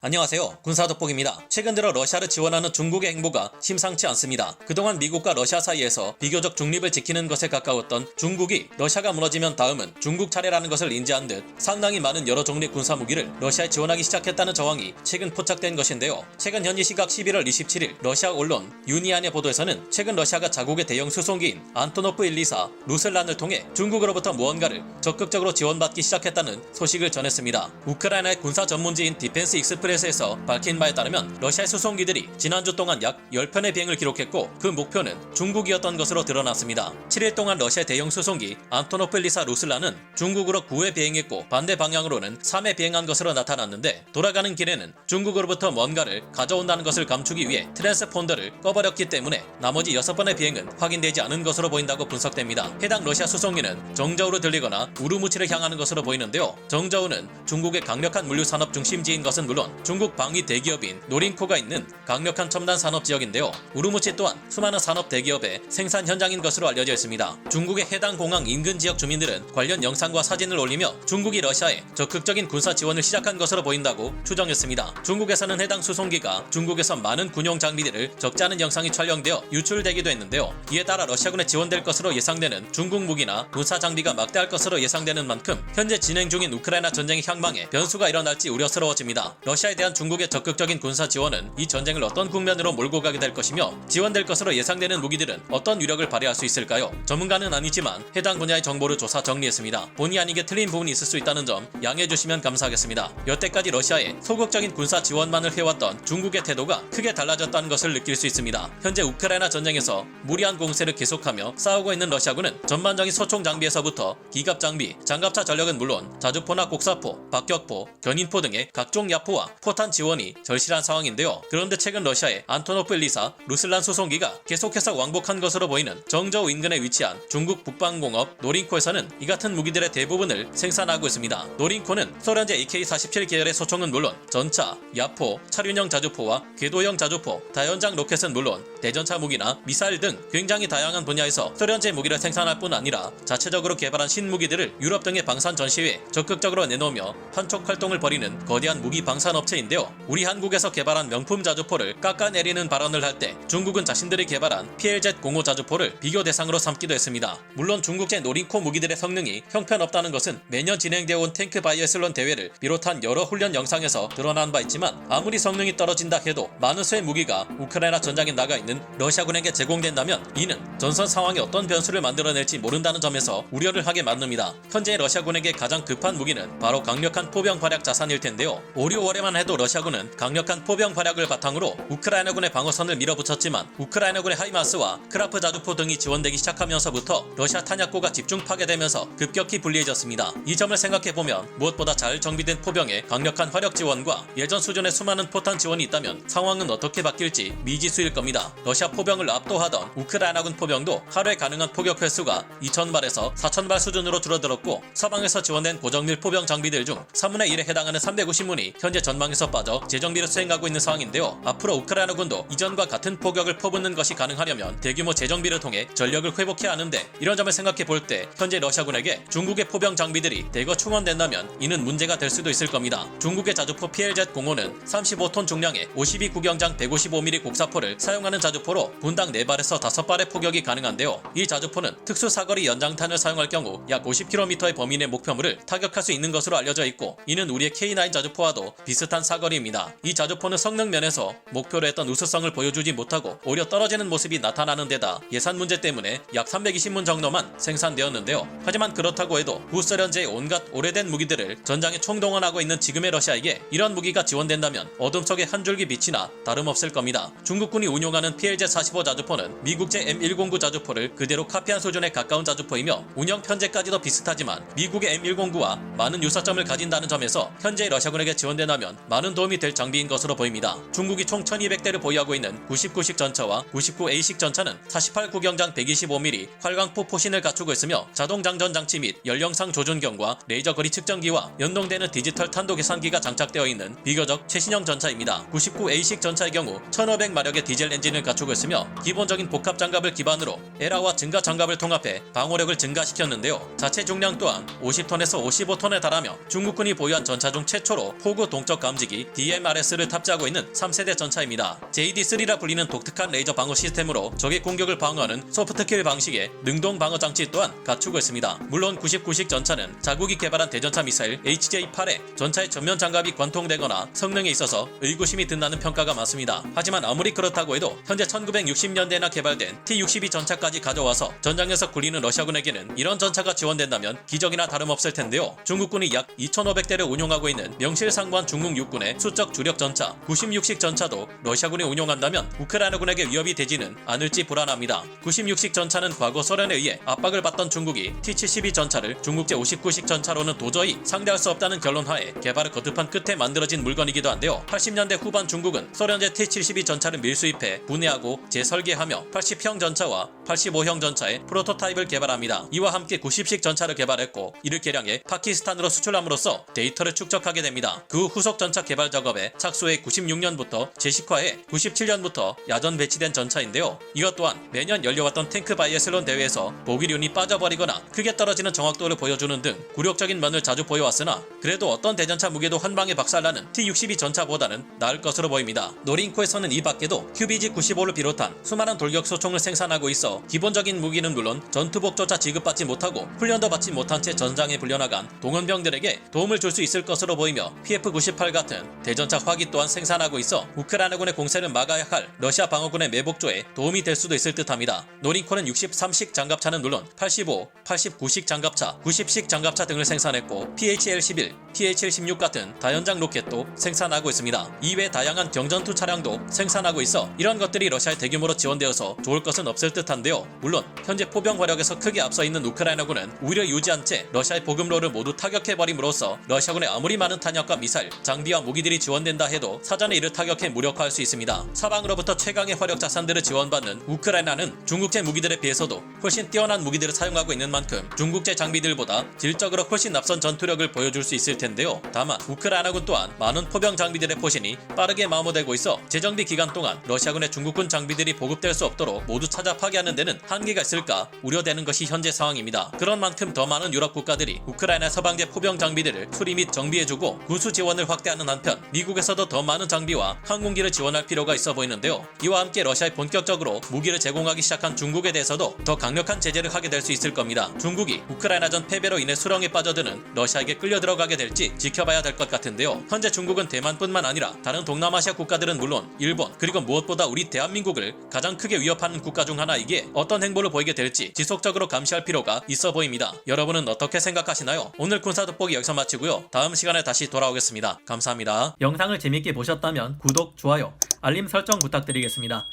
안녕하세요. 군사돋보기입니다. 최근 들어 러시아를 지원하는 중국의 행보가 심상치 않습니다. 그동안 미국과 러시아 사이에서 비교적 중립을 지키는 것에 가까웠던 중국이 러시아가 무너지면 다음은 중국 차례라는 것을 인지한 듯 상당히 많은 여러 종류의 군사무기를 러시아에 지원하기 시작했다는 정황이 최근 포착된 것인데요. 최근 현지 시각 11월 27일 러시아 언론 유니안의 보도에서는 최근 러시아가 자국의 대형 수송기인 안토노프 124 루슬란을 통해 중국으로부터 무언가를 적극적으로 지원받기 시작했다는 소식을 전했습니다. 우크라이나의 군사 전문지인 디펜스 익스프레스에서 밝힌 바에 따르면 러시아의 수송기들이 지난주 동안 약 10편의 비행을 기록했고 그 목표는 중국이었던 것으로 드러났습니다. 7일 동안 러시아 대형 수송기 안토노프 124 루슬란은 중국으로 9회 비행했고 반대 방향으로는 3회 비행한 것으로 나타났는데 돌아가는 길에는 중국으로부터 뭔가를 가져온다는 것을 감추기 위해 트랜스폰더를 꺼버렸기 때문에 나머지 6번의 비행은 확인되지 않은 것으로 보인다고 분석됩니다. 해당 러시아 수송기는 정저우로 들리거나 우르무치를 향하는 것으로 보이는데요. 정저우는 중국의 강력한 물류 산업 중심지인 것은 물론 중국 방위 대기업인 노린코가 있는 강력한 첨단 산업 지역인데요. 우르무치 또한 수많은 산업 대기업의 생산 현장인 것으로 알려져 있습니다. 중국의 해당 공항 인근 지역 주민들은 관련 영상과 사진을 올리며 중국이 러시아에 적극적인 군사 지원을 시작한 것으로 보인다고 추정했습니다. 중국에서는 해당 수송기가 중국에서 많은 군용 장비들을 적재하는 영상이 촬영되어 유출되기도 했는데요. 이에 따라 러시아군에 지원될 것으로 예상되는 중국 무기나 군사 장비가 막대할 것으로 예상되는 만큼 현재 진행 중인 우크라이나 전쟁의 향방에 변수가 일어날지 우려스러워집니다. 러시아에 대한 중국의 적극적인 군사 지원은 이 전쟁을 어떤 국면으로 몰고 가게 될 것이며 지원될 것으로 예상되는 무기들은 어떤 위력을 발휘할 수 있을까요? 전문가는 아니지만 해당 분야의 정보를 조사 정리했습니다. 본의 아니게 틀린 부분이 있을 수 있다는 점 양해해 주시면 감사하겠습니다. 여태까지 러시아에 소극적인 군사 지원만을 해왔던 중국의 태도가 크게 달라졌다는 것을 느낄 수 있습니다. 현재 우크라이나 전쟁에서 무리한 공세를 계속하며 싸우고 있는 러시아군은 전반적인 소총 장비에서부터 기갑 장비, 장갑차 전력은 물론 자주포나 곡사포, 박격포, 견인포 등의 각종 야포와 포탄 지원이 절실한 상황인데요. 그런데 최근 러시아의 안토노프 124 루슬란 수송기가 계속해서 왕복한 것으로 보이는 정저우 인근에 위치한 중국 북방공업 노린코에서는 이 같은 무기들의 대부분을 생산하고 있습니다. 노린코는 소련제 AK-47 계열의 소총은 물론 전차, 야포, 차륜형 자주포와 궤도형 자주포, 다연장 로켓은 물론 대전차 무기나 미사일 등 굉장히 다양한 분야에서 소련제 무기를 생산할 뿐 아니라 자체적으로 개발한 신무기들을 유럽 등의 방산 전시회에 적극적으로 내놓으며 판촉 활동을 벌이는 거대한 무기 방산업체인데요. 우리 한국에서 개발한 명품 자주포를 깎아내리는 발언을 할 때 중국은 자신들이 개발한 PLZ-05 자주포를 비교 대상으로 삼기도 했습니다. 물론 중국제 노린코 무기들의 성능이 형편없다는 것은 매년 진행되어 온 탱크 바이애슬론 대회를 비롯한 여러 훈련 영상에서 드러난 바 있지만 아무리 성능이 떨어진다 해도 많은 수의 무기가 우크라이나 전장에 나가 있는 러시아군에게 제공된다면 이는 전선 상황에 어떤 변수를 만들어낼지 모른다는 점에서 우려를 하게 만듭니다. 현재 러시아군에게 가장 급한 무기는 바로 강력한 포병 발약 자산일 텐데요. 5, 6월에만 해도 러시아군은 강력한 포병 발약을 바탕으로 우크라이나군의 방어선을 밀어붙였지만 우크라이나군의 하이마스와 크라프 자주포 등이 지원되기 시작하면서부터 러시아 탄약고가 집중 파괴되면서 급격히 불리해졌습니다. 이 점을 생각해보면 무엇보다 잘 정비된 포병의 강력한 화력 지원과 예전 수준의 수많은 포탄 지원이 있다면 상황은 어떻게 바뀔지 미지수일 겁니다. 러시아 포병을 압도하던 우크라이나군 포병도 하루에 가능한 포격 횟수가 2000발에서 4000발 수준으로 줄어들었고 서방에서 지원된 고정밀 포병 장비들 중 3분의 1에 해당하는 350문이 현재 전망에서 빠져 재정비를 수행하고 있는 상황인데요. 앞으로 우크라이나군도 이전과 같은 포격을 퍼붓는 것이 가능하려면 대규모 재정비를 통해 전력을 회복해야 하는데 이런 점을 생각해 볼 때 현재 러시아군에게 중국의 포병 장비들이 대거 충원된다면 이는 문제가 될 수도 있을 겁니다. 중국의 자주포 PLZ-05는 35톤 중량의 52 구경장 155mm 곡사포를 사용하는 자주포로 분당 4발에서 5발의 포격이 가능한데요. 이 자주포는 특수 사거리 연장탄을 사용할 경우 약 50km의 범위 내 목표물을 타격할 수 있는 것으로 알려져 있고 이는 우리의 K9 자주포와도 비슷한 사거리입니다. 이 자주포는 성능 면에서 목표로 했던 우수성을 보여주지 못하고 오히려 떨어지는 모습이 나타나는 데다 예산 문제 때문에 약 320문 정도만 생산되었는데요. 하지만 그렇다고 해도 구소련제의 온갖 오래된 무기들을 전장에 총동원하고 있는 지금의 러시아에게 이런 무기가 지원된다면 어둠 속의 한 줄기 빛이나 다름없을 겁니다. 중국군이 운용하는 PLZ-45 자주포는 미국제 M109 자주포를 그대로 카피한 수준에 가까운 자주포이며 운영 편제까지도 비슷하지만 미국의 M109와 많은 유사점을 가진다는 점에서 현재 러시아군에게 지원된다면 많은 도움이 될 장비인 것으로 보입니다. 중국이 총 1200대를 보유하고 있는 99식 전차와 99A식 전차는 48 구경장 125mm 활강포 포신을 갖추고 있으며 자동 장전 장치 및 연령상 조준경과 레이저 거리 측정기와 연동되는 디지털 탄도 계산기가 장착되어 있는 비교적 최신형 전차입니다. 99A식 전차의 경우 1500마력의 디젤 엔진을 갖추고 있으며 기본적인 복합 장갑을 기반으로 에라와 증가 장갑을 통합해 방어력을 증가시켰는데요. 자체 중량 또한 50톤에서 55톤에 달하며 중국군이 보유한 전차 중 최초로 포구 동적 감지 탐지기 DMRS를 탑재하고 있는 3세대 전차입니다. JD3라 불리는 독특한 레이저 방어 시스템으로 적의 공격을 방어하는 소프트킬 방식의 능동 방어 장치 또한 갖추고 있습니다. 물론 99식 전차는 자국이 개발한 대전차 미사일 HJ-8에 전차의 전면 장갑이 관통되거나 성능에 있어서 의구심이 든다는 평가가 많습니다. 하지만 아무리 그렇다고 해도 현재 1960년대나 개발된 T-62 전차까지 가져와서 전장에서 굴리는 러시아군에게는 이런 전차가 지원된다면 기적이나 다름없을 텐데요. 중국군이 약 2,500대를 운용하고 있는 명실상부한 중국 육군의 수적 주력 전차 96식 전차도 러시아군이 운용한다면 우크라이나군에게 위협이 되지는 않을지 불안합니다. 96식 전차는 과거 소련에 의해 압박을 받던 중국이 T-72 전차를 중국제 59식 전차로는 도저히 상대할 수 없다는 결론하에 개발을 거듭한 끝에 만들어진 물건이기도 한데요. 80년대 후반 중국은 소련제 T-72 전차를 밀수입해 분해하고 재설계하며 80형 전차와 85형 전차의 프로토타입을 개발합니다. 이와 함께 90식 전차를 개발했고 이를 개량해 파키스탄으로 수출함으로써 데이터를 축적하게 됩니다. 그 후속 전차 개발 작업에 착수해 96년부터 제식화해 97년부터 야전 배치된 전차인데요. 이것 또한 매년 열려왔던 탱크 바이애슬론 대회에서 보기륜이 빠져버리거나 크게 떨어지는 정확도를 보여주는 등 굴욕적인 면을 자주 보여왔으나 그래도 어떤 대전차 무게도 한방에 박살나는 T-62 전차보다는 나을 것으로 보입니다. 노린코에서는 이 밖에도 QBG-95를 비롯한 수많은 돌격소총을 생산하고 있어 기본적인 무기는 물론 전투복조차 지급받지 못하고 훈련도 받지 못한 채 전장에 불려나간 동원병들에게 도움을 줄 수 있을 것으로 보이며 PF-98 같은 대전차 화기 또한 생산하고 있어 우크라이나군의 공세를 막아야 할 러시아 방어군의 매복조에 도움이 될 수도 있을 듯합니다. 노린코는 63식 장갑차는 물론 85, 89식 장갑차, 90식 장갑차 등을 생산했고 PH-L-11, PH-16 같은 다연장 로켓도 생산하고 있습니다. 이외 다양한 경전투 차량도 생산하고 있어 이런 것들이 러시아에 대규모로 지원되어서 좋을 것은 없을 듯한데요. 물론 현재 포병 화력에서 크게 앞서 있는 우크라이나군은 우위를 유지한 채 러시아의 보급로를 모두 타격해버림으로써 러시아군의 아무리 많은 탄약과 미사일, 장비와 무기들이 지원된다 해도 사전에 이를 타격해 무력화할 수 있습니다. 사방으로부터 최강의 화력 자산들을 지원받는 우크라이나는 중국제 무기들에 비해서도 훨씬 뛰어난 무기들을 사용하고 있는 만큼 중국제 장비들보다 질적으로 훨씬 앞선 전투력을 보여줄 수 있을 텐데요. 다만 우크라이나군 또한 많은 포병 장비들의 포신이 빠르게 마모되고 있어 재정비 기간 동안 러시아군의 중국군 장비들이 보급될 수 없도록 모두 찾아 파괴하는 데는 한계가 있을까 우려되는 것이 현재 상황입니다. 그런 만큼 더 많은 유럽 국가들이 우크라이나 서방제 포병 장비들을 수리 및 정비해주고 군수 지원을 확대하는 한편 미국에서도 더 많은 장비와 항공기를 지원할 필요가 있어 보이는데요. 이와 함께 러시아에 본격적으로 무기를 제공하기 시작한 중국에 대해서도 더 강력한 제재를 하게 될 수 있을 겁니다. 중국이 우크라이나전 패배로 인해 수렁에 빠져드는 러시아에게 끌려 들어가게 될지 지켜봐야 될 것 같은데요. 현재 중국은 대만뿐만 아니라 다른 동남아시아 국가들은 물론 일본 그리고 무엇보다 우리 대한민국을 가장 크게 위협하는 국가 중 하나이기에 어떤 행보를 보이게 될지 지속적으로 감시할 필요가 있어 보입니다. 여러분은 어떻게 생각하시나요? 오늘 군사 돋보기 여기서 마치고요. 다음 시간에 다시 돌아오겠습니다. 감사합니다. 영상을 재밌게 보셨다면 구독, 좋아요, 알림 설정 부탁드리겠습니다.